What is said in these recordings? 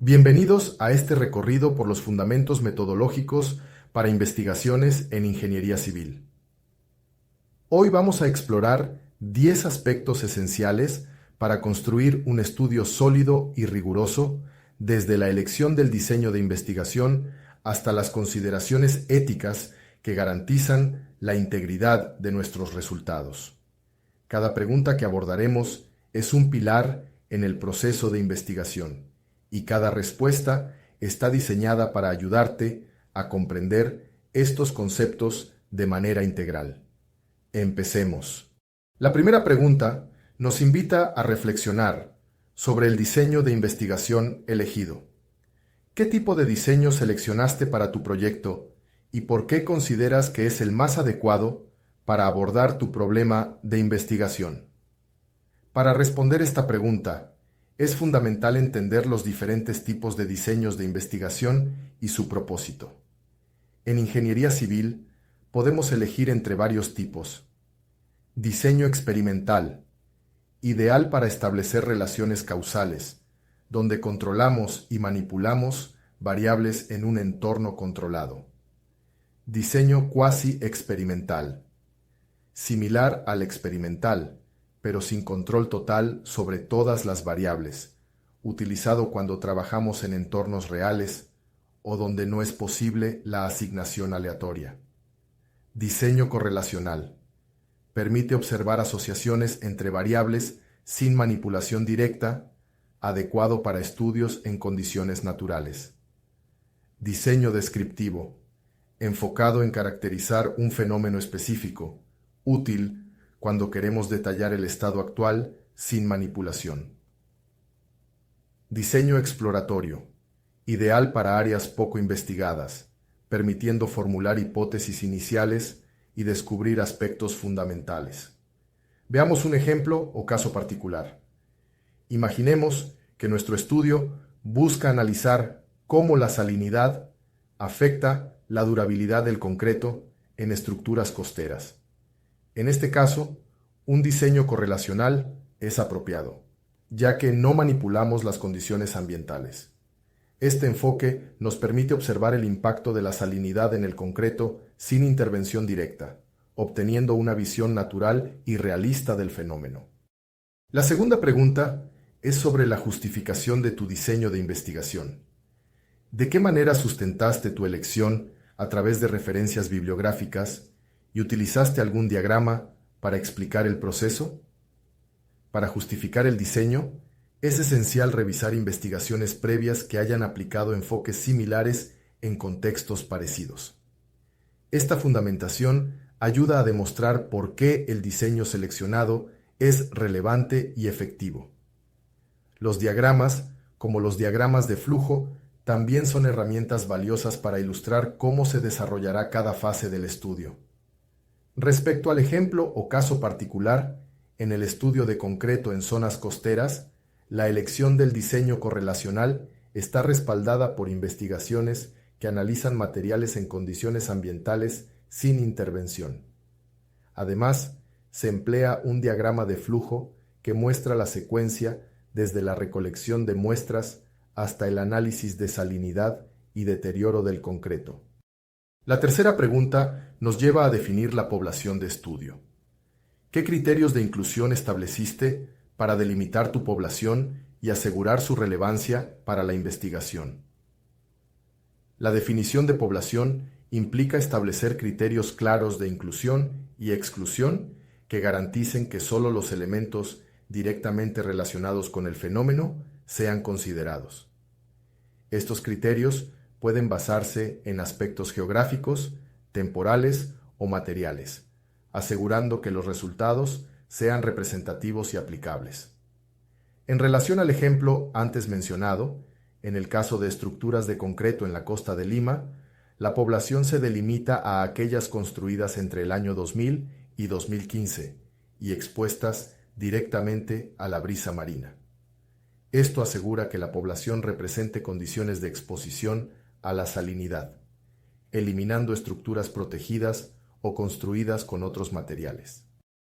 Bienvenidos a este recorrido por los fundamentos metodológicos para investigaciones en ingeniería civil. Hoy vamos a explorar 10 aspectos esenciales para construir un estudio sólido y riguroso, desde la elección del diseño de investigación hasta las consideraciones éticas que garantizan la integridad de nuestros resultados. Cada pregunta que abordaremos es un pilar en el proceso de investigación, y cada respuesta está diseñada para ayudarte a comprender estos conceptos de manera integral. Empecemos. La primera pregunta nos invita a reflexionar sobre el diseño de investigación elegido. ¿Qué tipo de diseño seleccionaste para tu proyecto y por qué consideras que es el más adecuado para abordar tu problema de investigación? Para responder esta pregunta, es fundamental entender los diferentes tipos de diseños de investigación y su propósito. En ingeniería civil, podemos elegir entre varios tipos. Diseño experimental, ideal para establecer relaciones causales, donde controlamos y manipulamos variables en un entorno controlado. Diseño cuasi experimental, similar al experimental, pero sin control total sobre todas las variables, utilizado cuando trabajamos en entornos reales o donde no es posible la asignación aleatoria. Diseño correlacional. Permite observar asociaciones entre variables sin manipulación directa, adecuado para estudios en condiciones naturales. Diseño descriptivo. Enfocado en caracterizar un fenómeno específico, útil cuando queremos detallar el estado actual sin manipulación. Diseño exploratorio, ideal para áreas poco investigadas, permitiendo formular hipótesis iniciales y descubrir aspectos fundamentales. Veamos un ejemplo o caso particular. Imaginemos que nuestro estudio busca analizar cómo la salinidad afecta la durabilidad del concreto en estructuras costeras. En este caso, un diseño correlacional es apropiado, ya que no manipulamos las condiciones ambientales. Este enfoque nos permite observar el impacto de la salinidad en el concreto sin intervención directa, obteniendo una visión natural y realista del fenómeno. La segunda pregunta es sobre la justificación de tu diseño de investigación. ¿De qué manera sustentaste tu elección a través de referencias bibliográficas y utilizaste algún diagrama para explicar el proceso? Para justificar el diseño, es esencial revisar investigaciones previas que hayan aplicado enfoques similares en contextos parecidos. Esta fundamentación ayuda a demostrar por qué el diseño seleccionado es relevante y efectivo. Los diagramas, como los diagramas de flujo, también son herramientas valiosas para ilustrar cómo se desarrollará cada fase del estudio. Respecto al ejemplo o caso particular, en el estudio de concreto en zonas costeras, la elección del diseño correlacional está respaldada por investigaciones que analizan materiales en condiciones ambientales sin intervención. Además, se emplea un diagrama de flujo que muestra la secuencia desde la recolección de muestras hasta el análisis de salinidad y deterioro del concreto. La tercera pregunta nos lleva a definir la población de estudio. ¿Qué criterios de inclusión estableciste para delimitar tu población y asegurar su relevancia para la investigación? La definición de población implica establecer criterios claros de inclusión y exclusión que garanticen que solo los elementos directamente relacionados con el fenómeno sean considerados. Estos criterios pueden basarse en aspectos geográficos, temporales o materiales, asegurando que los resultados sean representativos y aplicables. En relación al ejemplo antes mencionado, en el caso de estructuras de concreto en la costa de Lima, la población se delimita a aquellas construidas entre el año 2000 y 2015 y expuestas directamente a la brisa marina. Esto asegura que la población represente condiciones de exposición a la salinidad, eliminando estructuras protegidas o construidas con otros materiales.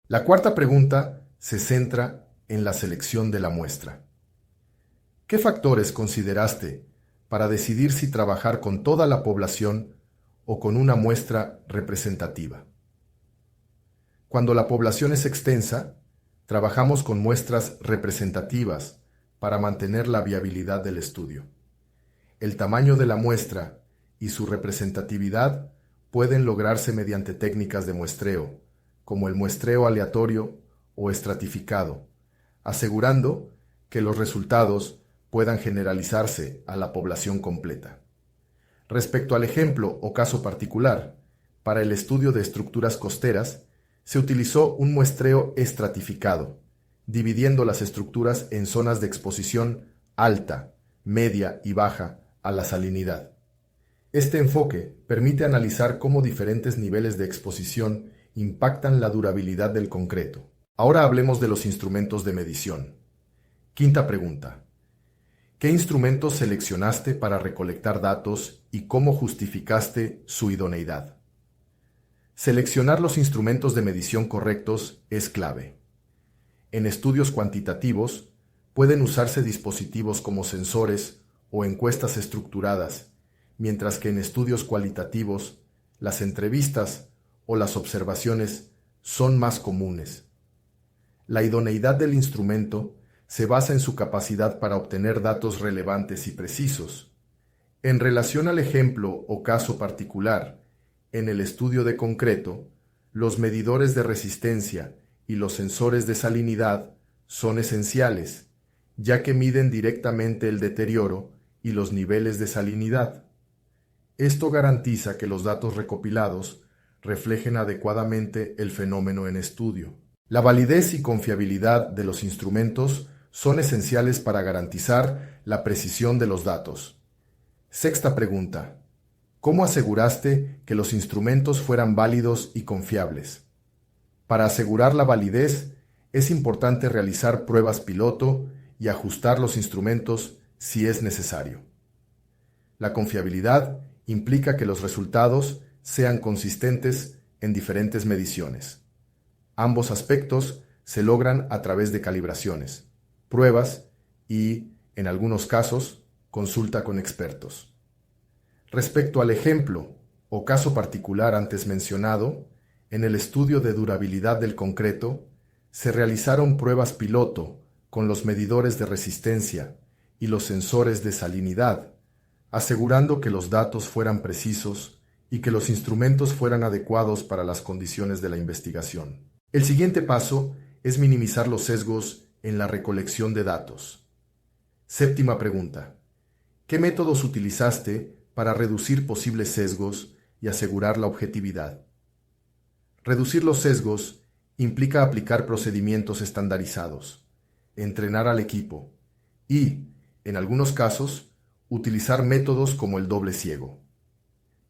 La cuarta pregunta se centra en la selección de la muestra. ¿Qué factores consideraste para decidir si trabajar con toda la población o con una muestra representativa? Cuando la población es extensa, trabajamos con muestras representativas para mantener la viabilidad del estudio. El tamaño de la muestra y su representatividad pueden lograrse mediante técnicas de muestreo, como el muestreo aleatorio o estratificado, asegurando que los resultados puedan generalizarse a la población completa. Respecto al ejemplo o caso particular, para el estudio de estructuras costeras, se utilizó un muestreo estratificado, dividiendo las estructuras en zonas de exposición alta, media y baja a la salinidad. Este enfoque permite analizar cómo diferentes niveles de exposición impactan la durabilidad del concreto. Ahora hablemos de los instrumentos de medición. Quinta pregunta. ¿Qué instrumentos seleccionaste para recolectar datos y cómo justificaste su idoneidad? Seleccionar los instrumentos de medición correctos es clave. En estudios cuantitativos, pueden usarse dispositivos como sensores o encuestas estructuradas, mientras que en estudios cualitativos, las entrevistas o las observaciones son más comunes. La idoneidad del instrumento se basa en su capacidad para obtener datos relevantes y precisos. En relación al ejemplo o caso particular, en el estudio de concreto, los medidores de resistencia y los sensores de salinidad son esenciales, ya que miden directamente el deterioro y los niveles de salinidad. Esto garantiza que los datos recopilados reflejen adecuadamente el fenómeno en estudio. La validez y confiabilidad de los instrumentos son esenciales para garantizar la precisión de los datos. Sexta pregunta. ¿Cómo aseguraste que los instrumentos fueran válidos y confiables? Para asegurar la validez, es importante realizar pruebas piloto y ajustar los instrumentos si es necesario. La confiabilidad implica que los resultados sean consistentes en diferentes mediciones. Ambos aspectos se logran a través de calibraciones, pruebas y, en algunos casos, consulta con expertos. Respecto al ejemplo o caso particular antes mencionado, en el estudio de durabilidad del concreto, se realizaron pruebas piloto con los medidores de resistencia y los sensores de salinidad, asegurando que los datos fueran precisos y que los instrumentos fueran adecuados para las condiciones de la investigación. El siguiente paso es minimizar los sesgos en la recolección de datos. Séptima pregunta. ¿Qué métodos utilizaste para reducir posibles sesgos y asegurar la objetividad? Reducir los sesgos implica aplicar procedimientos estandarizados, entrenar al equipo y, en algunos casos, utilizar métodos como el doble ciego.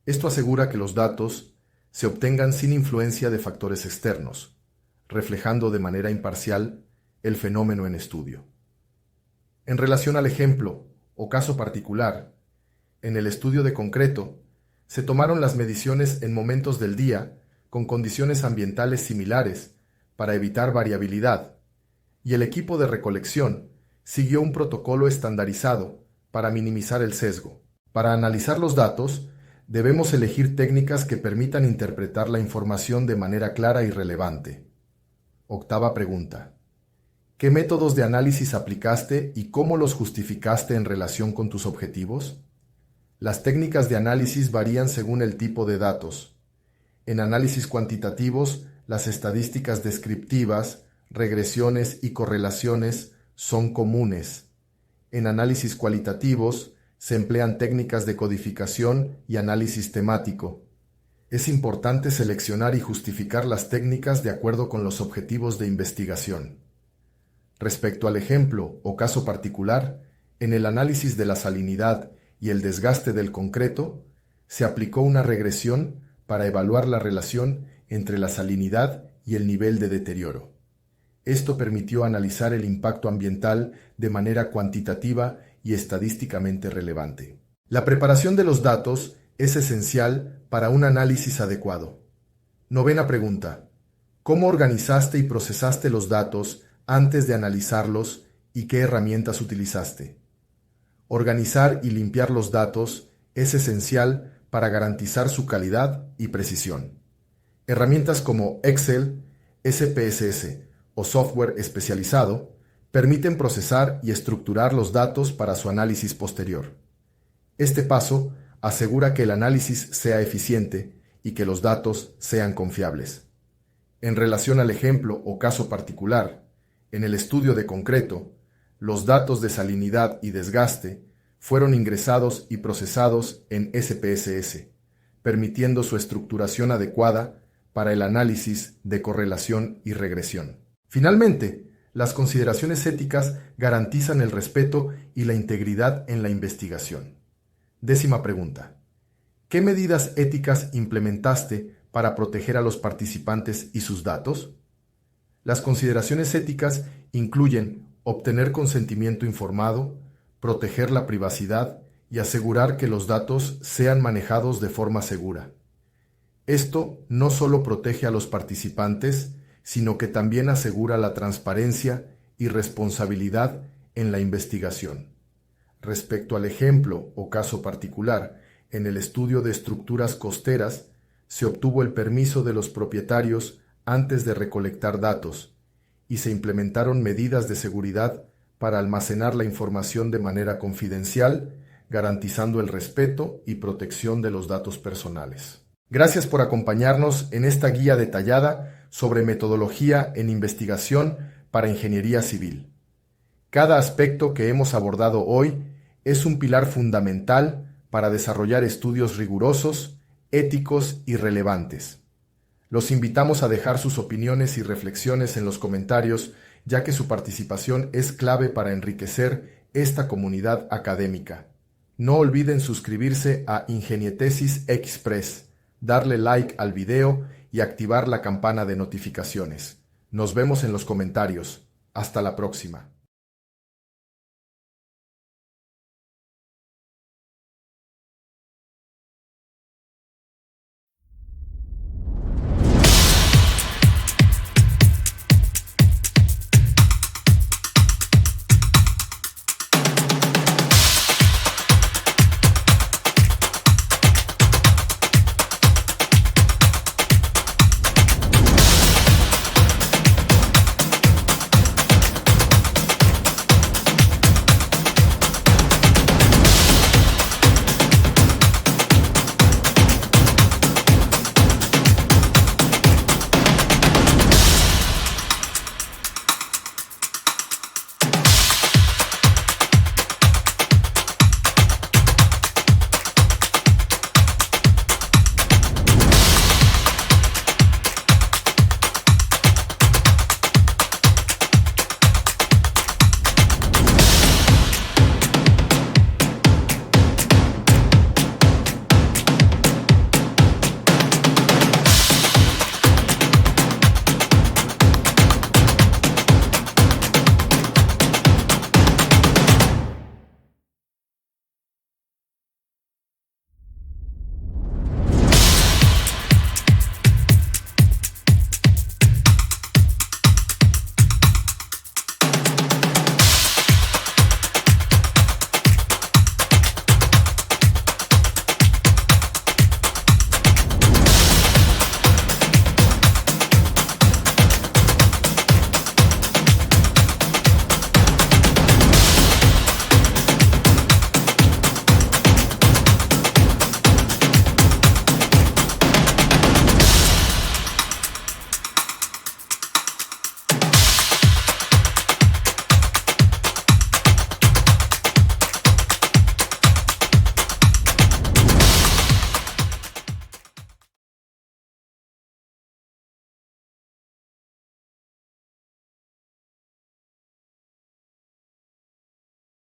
Esto asegura que los datos se obtengan sin influencia de factores externos, reflejando de manera imparcial el fenómeno en estudio. En relación al ejemplo o caso particular, en el estudio de concreto, se tomaron las mediciones en momentos del día con condiciones ambientales similares para evitar variabilidad, y el equipo de recolección siguió un protocolo estandarizado para minimizar el sesgo. Para analizar los datos, debemos elegir técnicas que permitan interpretar la información de manera clara y relevante. Octava pregunta. ¿Qué métodos de análisis aplicaste y cómo los justificaste en relación con tus objetivos? Las técnicas de análisis varían según el tipo de datos. En análisis cuantitativos, las estadísticas descriptivas, regresiones y correlaciones son comunes. En análisis cualitativos, se emplean técnicas de codificación y análisis temático. Es importante seleccionar y justificar las técnicas de acuerdo con los objetivos de investigación. Respecto al ejemplo o caso particular, en el análisis de la salinidad y el desgaste del concreto, se aplicó una regresión para evaluar la relación entre la salinidad y el nivel de deterioro. Esto permitió analizar el impacto ambiental de manera cuantitativa y estadísticamente relevante. La preparación de los datos es esencial para un análisis adecuado. Novena pregunta. ¿Cómo organizaste y procesaste los datos antes de analizarlos y qué herramientas utilizaste? Organizar y limpiar los datos es esencial para garantizar su calidad y precisión. Herramientas como Excel, SPSS o software especializado permiten procesar y estructurar los datos para su análisis posterior. Este paso asegura que el análisis sea eficiente y que los datos sean confiables. En relación al ejemplo o caso particular, en el estudio de concreto, los datos de salinidad y desgaste fueron ingresados y procesados en SPSS, permitiendo su estructuración adecuada para el análisis de correlación y regresión. Finalmente, las consideraciones éticas garantizan el respeto y la integridad en la investigación. 10ª pregunta. ¿Qué medidas éticas implementaste para proteger a los participantes y sus datos? Las consideraciones éticas incluyen obtener consentimiento informado, proteger la privacidad y asegurar que los datos sean manejados de forma segura. Esto no solo protege a los participantes, sino que también asegura la transparencia y responsabilidad en la investigación. Respecto al ejemplo o caso particular, en el estudio de estructuras costeras, se obtuvo el permiso de los propietarios antes de recolectar datos y se implementaron medidas de seguridad para almacenar la información de manera confidencial, garantizando el respeto y protección de los datos personales. Gracias por acompañarnos en esta guía detallada sobre metodología en investigación para ingeniería civil. Cada aspecto que hemos abordado hoy es un pilar fundamental para desarrollar estudios rigurosos, éticos y relevantes. Los invitamos a dejar sus opiniones y reflexiones en los comentarios, ya que su participación es clave para enriquecer esta comunidad académica. No olviden suscribirse a Ingenietesis Express, darle like al video y activar la campana de notificaciones. Nos vemos en los comentarios. Hasta la próxima.